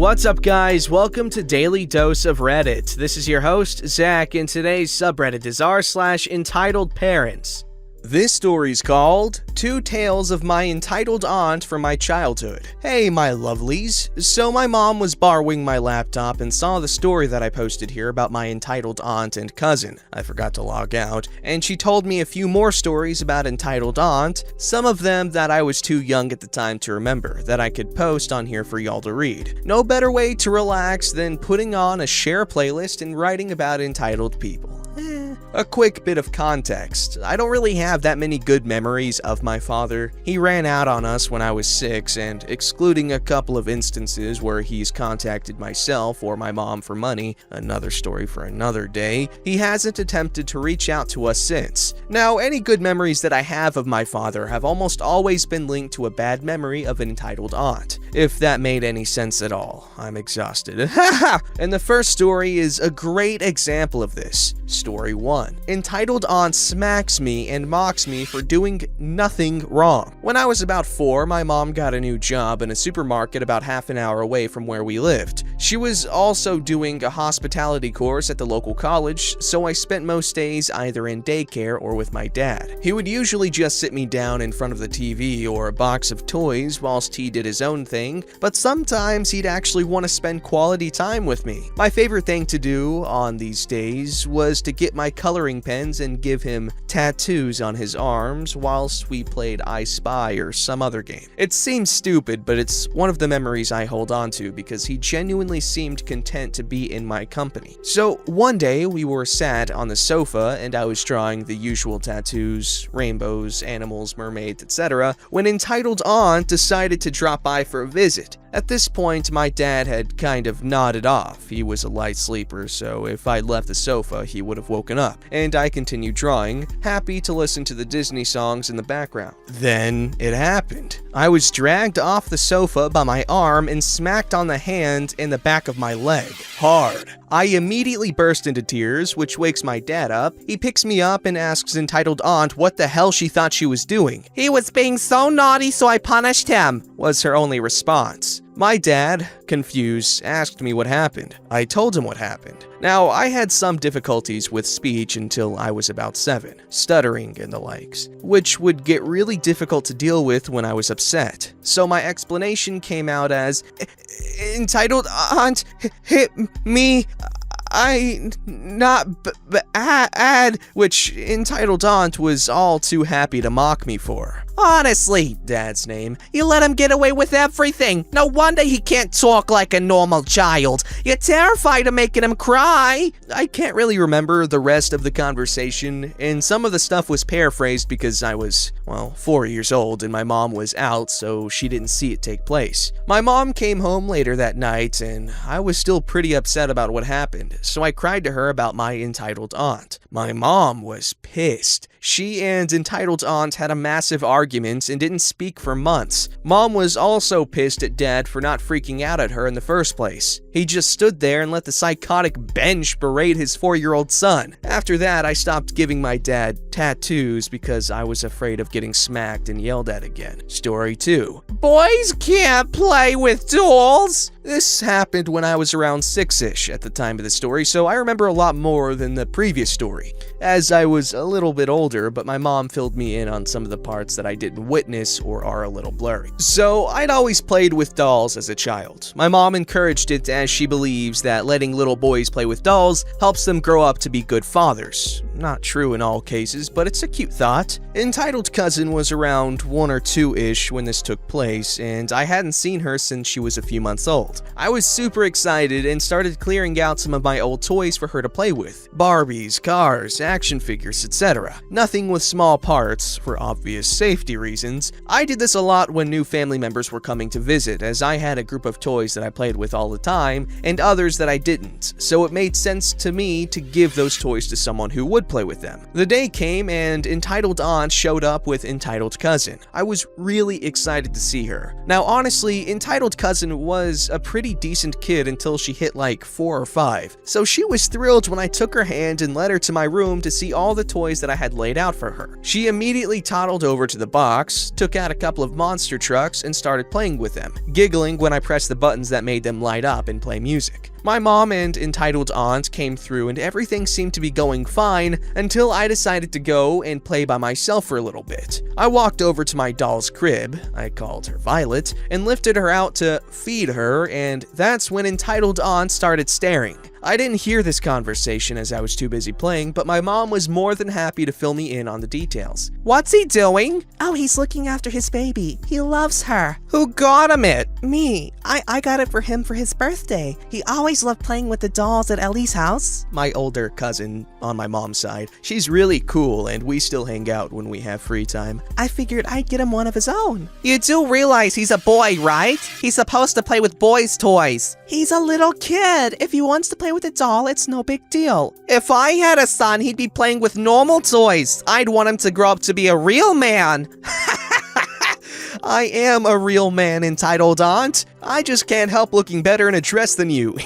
What's up, guys? Welcome to Daily Dose of Reddit. This is your host, Zach, and today's subreddit is r/EntitledParents. This story's called Two Tales of My Entitled Aunt from My Childhood. Hey, my lovelies. So my mom was borrowing my laptop and saw the story that I posted here about my entitled aunt and cousin. I forgot to log out, and she told me a few more stories about entitled aunt, some of them that I was too young at the time to remember, that I could post on here for y'all to read. No better way to relax than putting on a share playlist and writing about entitled people. A quick bit of context. I don't really have that many good memories of my father. He ran out on us when I was 6, and excluding a couple of instances where he's contacted myself or my mom for money, another story for another day, he hasn't attempted to reach out to us since. Now, any good memories that I have of my father have almost always been linked to a bad memory of an entitled aunt. If that made any sense at all. I'm exhausted. And the first story is a great example of this. Story 1. Entitled aunt smacks me and mocks me for doing nothing wrong. When I was about 4, my mom got a new job in a supermarket about half an hour away from where we lived. She was also doing a hospitality course at the local college, so I spent most days either in daycare or with my dad. He would usually just sit me down in front of the TV or a box of toys whilst he did his own thing, but sometimes he'd actually want to spend quality time with me. My favorite thing to do on these days was to get my coloring pens and give him tattoos on his arms whilst we played I Spy or some other game. It seems stupid, but it's one of the memories I hold on to because he genuinely seemed content to be in my company. So one day we were sat on the sofa and I was drawing the usual tattoos, rainbows, animals, mermaids, etc., when entitled aunt decided to drop by for a visit. At this point, my dad had kind of nodded off. He was a light sleeper, so if I'd left the sofa, he would have woken up. And I continued drawing, happy to listen to the Disney songs in the background. Then it happened. I was dragged off the sofa by my arm and smacked on the hand and the back of my leg. Hard. I immediately burst into tears, which wakes my dad up. He picks me up and asks entitled aunt what the hell she thought she was doing. "He was being so naughty, so I punished him," was her only response. My dad, confused, asked me what happened. I told him what happened. Now, I had some difficulties with speech until I was about 7, stuttering and the likes, which would get really difficult to deal with when I was upset. So my explanation came out as, "Entitled aunt hit me. I not bad," which entitled aunt was all too happy to mock me for. "Honestly," Dad's name, "you let him get away with everything. No wonder he can't talk like a normal child. You're terrified of making him cry." I can't really remember the rest of the conversation, and some of the stuff was paraphrased because I was, 4 years old and my mom was out, so she didn't see it take place. My mom came home later that night, and I was still pretty upset about what happened, so I cried to her about my entitled aunt. My mom was pissed. She and entitled aunt had a massive argument and didn't speak for months. Mom was also pissed at Dad for not freaking out at her in the first place. He just stood there and let the psychotic bench berate his 4-year-old son. After that, I stopped giving my dad tattoos because I was afraid of getting smacked and yelled at again. Story 2. Boys can't play with dolls. This happened when I was around 6-ish at the time of the story, so I remember a lot more than the previous story, as I was a little bit older, but my mom filled me in on some of the parts that I didn't witness or are a little blurry. So I'd always played with dolls as a child. My mom encouraged it as she believes that letting little boys play with dolls helps them grow up to be good fathers. Not true in all cases, but it's a cute thought. Entitled cousin was around 1 or 2-ish when this took place, and I hadn't seen her since she was a few months old. I was super excited and started clearing out some of my old toys for her to play with. Barbies, cars, action figures, etc. Nothing with small parts, for obvious safety reasons. I did this a lot when new family members were coming to visit, as I had a group of toys that I played with all the time, and others that I didn't, so it made sense to me to give those toys to someone who would play with them. The day came came and entitled aunt showed up with entitled cousin. I was really excited to see her. Now honestly, entitled cousin was a pretty decent kid until she hit like 4 or 5, so she was thrilled when I took her hand and led her to my room to see all the toys that I had laid out for her. She immediately toddled over to the box, took out a couple of monster trucks, and started playing with them, giggling when I pressed the buttons that made them light up and play music. My mom and entitled aunt came through and everything seemed to be going fine until I decided to go and play by myself for a little bit. I walked over to my doll's crib, I called her Violet, and lifted her out to feed her, and that's when entitled aunt started staring. I didn't hear this conversation as I was too busy playing, but my mom was more than happy to fill me in on the details. What's he doing? Oh, he's looking after his baby. He loves her. Who got him it? Me. I got it for him for his birthday. He always loved playing with the dolls at Ellie's house. My older cousin on my mom's side. She's really cool and we still hang out when we have free time. I figured I'd get him one of his own. You do realize he's a boy, right? He's supposed to play with boys' toys. He's a little kid. If he wants to play with a doll, it's no big deal. If I had a son, he'd be playing with normal toys. I'd want him to grow up to be a real man. I am a real man, entitled aunt. I just can't help looking better in a dress than you.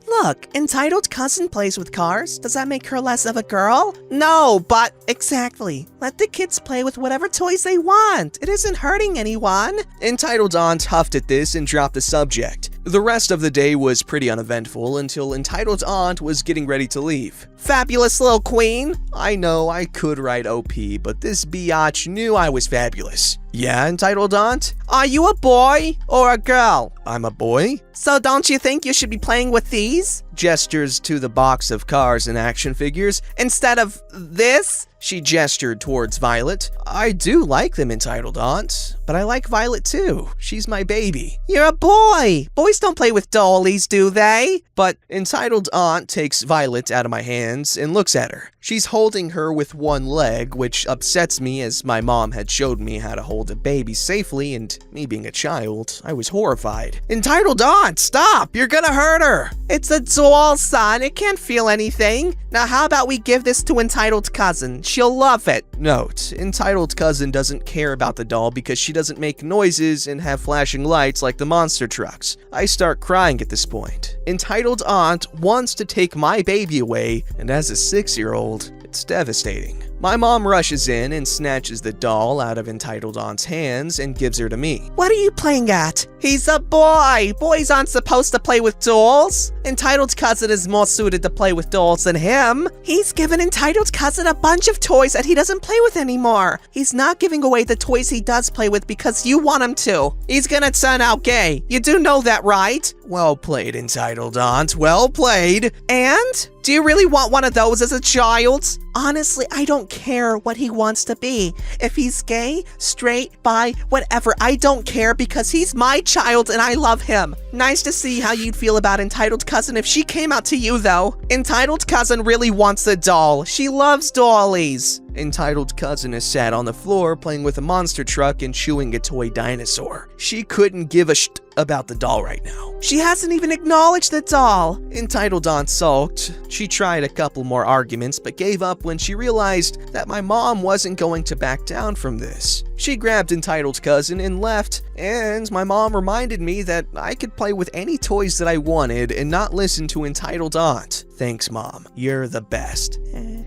Look, entitled cousin plays with cars. Does that make her less of a girl? No, but... Exactly. Let the kids play with whatever toys they want. It isn't hurting anyone. Entitled aunt huffed at this and dropped the subject. The rest of the day was pretty uneventful until entitled aunt was getting ready to leave. Fabulous little queen? I know I could write OP, but this biatch knew I was fabulous. Yeah, entitled aunt? Are you a boy or a girl? I'm a boy. So don't you think you should be playing with these? Gestures to the box of cars and action figures. Instead of this? She gestured towards Violet. I do like them, entitled aunt, but I like Violet too. She's my baby. You're a boy. Boys don't play with dollies, do they? But entitled aunt takes Violet out of my hands and looks at her. She's holding her with one leg, which upsets me as my mom had showed me how to hold a baby safely, and me being a child, I was horrified. Entitled aunt, stop! You're gonna hurt her! It's a doll, son. It can't feel anything. Now how about we give this to entitled cousin? She'll love it. Note, entitled cousin doesn't care about the doll because she doesn't make noises and have flashing lights like the monster trucks. I start crying at this point. Entitled aunt wants to take my baby away, and as a 6-year-old, it's devastating. My mom rushes in and snatches the doll out of entitled aunt's hands and gives her to me. What are you playing at? He's a boy! Boys aren't supposed to play with dolls! Entitled cousin is more suited to play with dolls than him! He's given entitled cousin a bunch of toys that he doesn't play with anymore! He's not giving away the toys he does play with because you want him to! He's gonna turn out gay! You do know that, right? Well played, entitled aunt, well played! And? Do you really want one of those as a child? Honestly, I don't care what he wants to be. If he's gay, straight, bi, whatever, I don't care because he's my child and I love him. Nice to see how you'd feel about entitled cousin if she came out to you, though. Entitled cousin really wants the doll. She loves dollies. Entitled cousin is sat on the floor playing with a monster truck and chewing a toy dinosaur. She couldn't give a shit about the doll right now. She hasn't even acknowledged the doll. Entitled aunt sulked. She tried a couple more arguments but gave up when she realized that my mom wasn't going to back down from this. She grabbed entitled cousin and left, and my mom reminded me that I could play with any toys that I wanted and not listen to entitled aunt. Thanks, Mom. You're the best.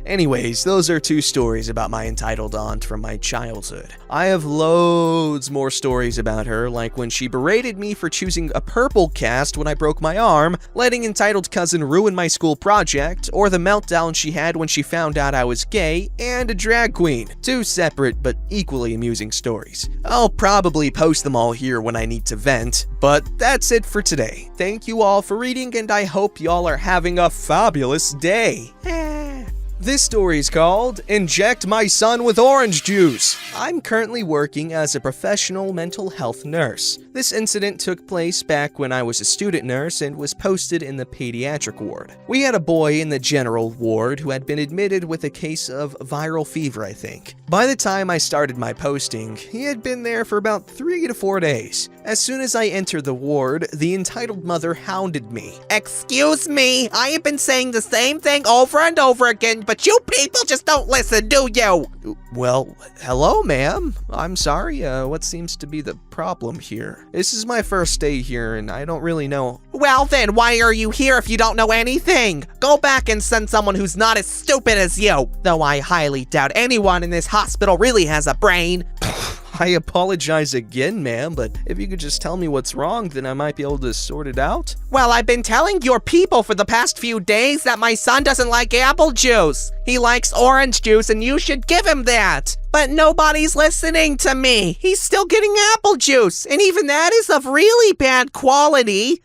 Anyways, those are 2 stories about my entitled aunt from my childhood. I have loads more stories about her, like when she berated me for choosing a purple cast when I broke my arm, letting entitled cousin ruin my school project, or the meltdown she had when she found out I was gay, and a drag queen. 2 separate but equally amusing stories. I'll probably post them all here when I need to vent, but that's it for today. Thank you all for reading, and I hope y'all are having a fabulous day. This story's called Inject My Son with Orange Juice. I'm currently working as a professional mental health nurse. This incident took place back when I was a student nurse and was posted in the pediatric ward. We had a boy in the general ward who had been admitted with a case of viral fever, I think. By the time I started my posting, he had been there for about 3 to 4 days. As soon as I entered the ward, the entitled mother hounded me. Excuse me, I have been saying the same thing over and over again, but you people just don't listen, do you? Well, hello, ma'am. I'm sorry, what seems to be the problem here? This is my first day here, and I don't really know. Well then, why are you here if you don't know anything? Go back and send someone who's not as stupid as you. Though I highly doubt anyone in this hospital really has a brain. I apologize again, ma'am, but if you could just tell me what's wrong, then I might be able to sort it out. Well, I've been telling your people for the past few days that my son doesn't like apple juice. He likes orange juice and you should give him that. But nobody's listening to me. He's still getting apple juice, and even that is of really bad quality.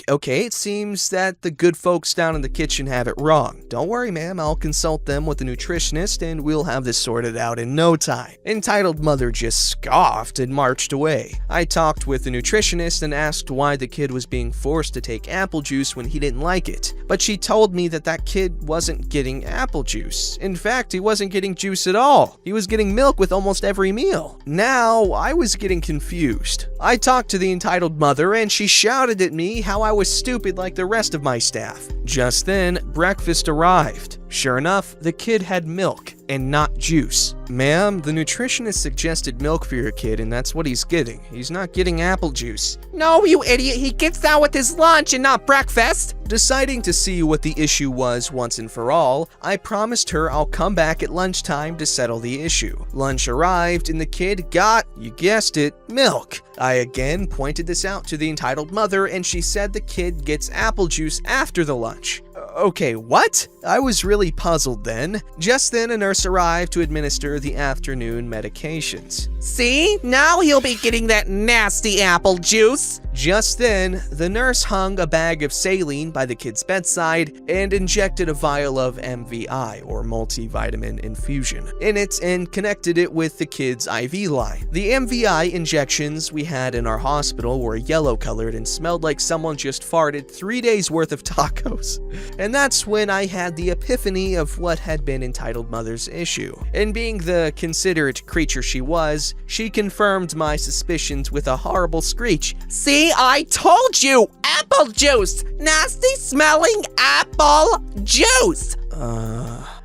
Okay, it seems that the good folks down in the kitchen have it wrong. Don't worry, ma'am, I'll consult them with the nutritionist and we'll have this sorted out in no time. Entitled mother just scoffed and marched away. I talked with the nutritionist and asked why the kid was being forced to take apple juice when he didn't like it. But she told me that that kid wasn't getting apple juice. In fact, he wasn't getting juice at all. He was getting milk with almost every meal. Now, I was getting confused. I talked to the entitled mother and she shouted at me how I was stupid like the rest of my staff. Just then, breakfast arrived. Sure enough, the kid had milk and not juice. Ma'am, the nutritionist suggested milk for your kid and that's what he's getting. He's not getting apple juice. No, you idiot, he gets that with his lunch and not breakfast. Deciding to see what the issue was once and for all, I promised her I'll come back at lunchtime to settle the issue. Lunch arrived and the kid got, you guessed it, milk. I again pointed this out to the entitled mother and she said the kid gets apple juice after the lunch. Okay, what? I was really puzzled then. Just then, a nurse arrived to administer the afternoon medications. See? Now he'll be getting that nasty apple juice. Just then, the nurse hung a bag of saline by the kid's bedside and injected a vial of MVI, or multivitamin infusion, in it and connected it with the kid's IV line. The MVI injections we had in our hospital were yellow-colored and smelled like someone just farted 3 days worth of tacos. And that's when I had the epiphany of what had been entitled mother's issue. And being the considerate creature she was, she confirmed my suspicions with a horrible screech. See, I told you! Apple juice! Nasty smelling apple juice!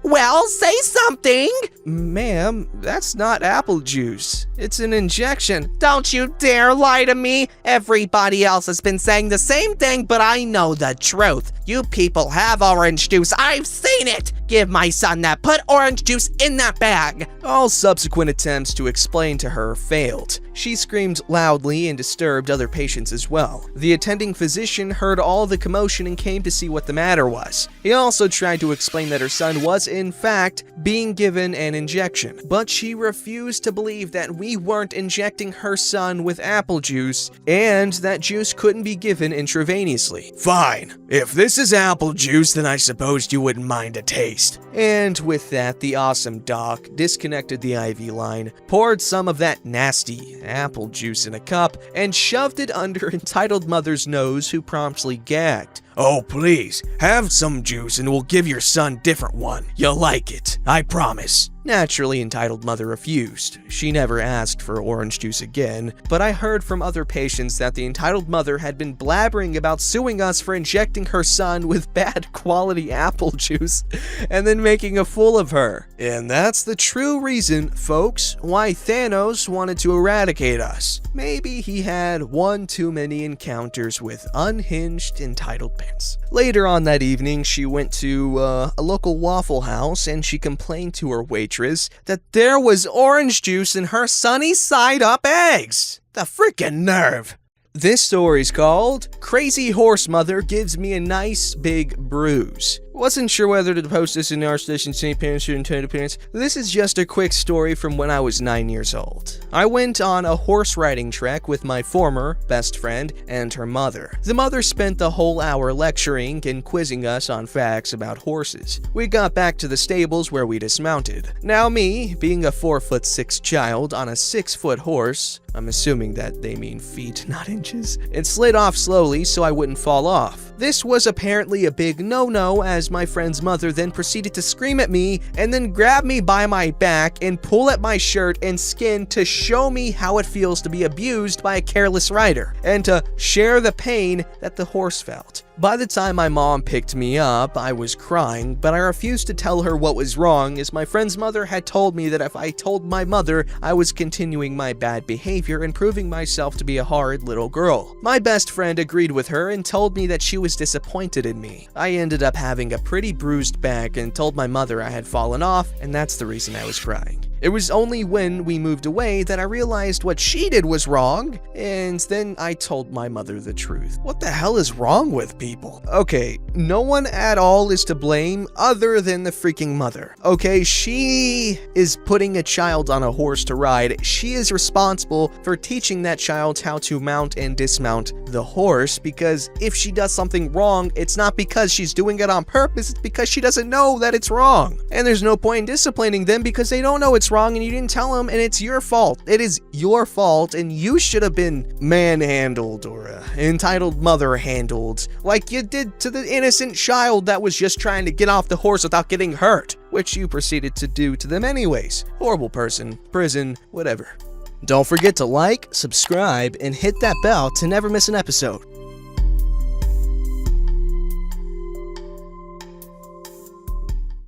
Well, say something! Ma'am, that's not apple juice. It's an injection. Don't you dare lie to me! Everybody else has been saying the same thing, but I know the truth. You people have orange juice. I've seen it! Give my son that. Put orange juice in that bag. All subsequent attempts to explain to her failed. She screamed loudly and disturbed other patients as well. The attending physician heard all the commotion and came to see what the matter was. He also tried to explain that her son was, in fact, being given an injection, but she refused to believe that we weren't injecting her son with apple juice and that juice couldn't be given intravenously. Fine. If this is apple juice, then I suppose you wouldn't mind a taste. And with that, the awesome doc disconnected the IV line, poured some of that nasty apple juice in a cup, and shoved it under entitled mother's nose, who promptly gagged. Oh, please, have some juice and we'll give your son different one. You'll like it, I promise. Naturally, entitled mother refused. She never asked for orange juice again, but I heard from other patients that the entitled mother had been blabbering about suing us for injecting her son with bad quality apple juice and then making a fool of her. And that's the true reason, folks, why Thanos wanted to eradicate us. Maybe he had one too many encounters with unhinged entitled parents. Later on that evening, she went to a local Waffle House and she complained to her waitress that there was orange juice in her sunny side up eggs. The freaking nerve. This story's called Crazy Horse Mother Gives Me a Nice Big Bruise. Wasn't sure whether to post this in our station St. Parents or Entitled Parents. This is just a quick story from when I was 9 years old. I went on a horse riding trek with my former best friend and her mother. The mother spent the whole hour lecturing and quizzing us on facts about horses. We got back to the stables where we dismounted. Now me, being a 4'6" child on a 6-foot horse, I'm assuming that they mean feet, not inches, it slid off slowly so I wouldn't fall off. This was apparently a big no-no, as my friend's mother then proceeded to scream at me and then grab me by my back and pull at my shirt and skin to show me how it feels to be abused by a careless rider and to share the pain that the horse felt. By the time my mom picked me up, I was crying, but I refused to tell her what was wrong, as my friend's mother had told me that if I told my mother, I was continuing my bad behavior and proving myself to be a horrid little girl. My best friend agreed with her and told me that she was disappointed in me. I ended up having a pretty bruised back and told my mother I had fallen off, and that's the reason I was crying. It was only when we moved away that I realized what she did was wrong, and then I told my mother the truth. What the hell is wrong with people? Okay, no one at all is to blame other than the freaking mother. Okay, she is putting a child on a horse to ride. She is responsible for teaching that child how to mount and dismount the horse, because if she does something wrong, it's not because she's doing it on purpose, it's because she doesn't know that it's wrong. And there's no point in disciplining them because they don't know it's wrong and you didn't tell them, and it's your fault. It is your fault, and you should have been manhandled or entitled mother handled like you did to the innocent child that was just trying to get off the horse without getting hurt, which you proceeded to do to them anyways. Horrible person, prison, whatever. Don't forget to like, subscribe, and hit that bell to never miss an episode.